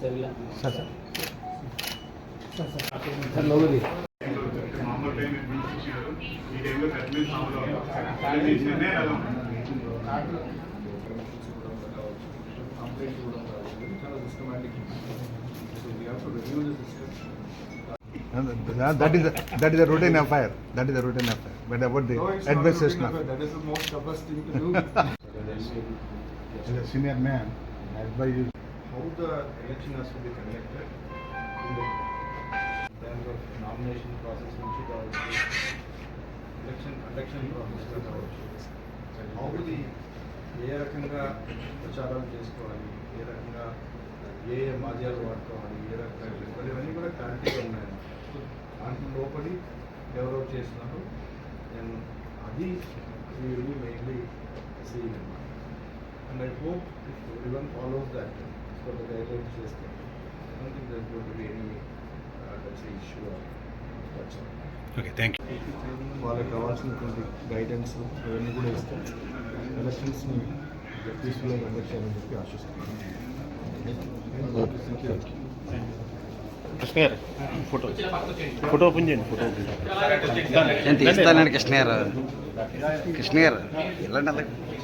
That is a routine affair. That is a routine affair. But about the administration, that is the most toughest thing to do. as a senior man, I advise you. How the election has to be conducted in terms of nomination process నుంచి కావచ్చు, election ప్రాసెస్లో కావచ్చు, how the ఏ రకంగా ప్రచారాలు చేసుకోవాలి, ఏ రకంగా ఏ మాధ్యాలు వాడుకోవాలి, ఏ రకంగా ఇవన్నీ కూడా క్లారిటీగా ఉన్నాయి. దాంట్లో లోపలి ఎవరెవరు చేస్తున్నారు నేను అది వీళ్ళు మెయిన్లీ సీయింగ్ అన్నమాట. And I hope if everyone follows that for the guidelines చేస్తే I don't think there going to be any issue that's all. Okay, thank you. వాళ్ళకి కావాల్సినటువంటి గైడెన్స్ అవన్నీ కూడా ఇస్తే ఎలక్షన్స్ని పీస్ఫుల్గా కండక్ట్ చేయాలని చెప్పి ఆశిస్తున్నాను. కృష్ణ గారు ఫోటో ఓపెన్ చేయండి. ఫోటో ఓపెన్ ఇస్తానండి కృష్ణ గారు. కృష్ణ గారు వెళ్ళండి అలాగే.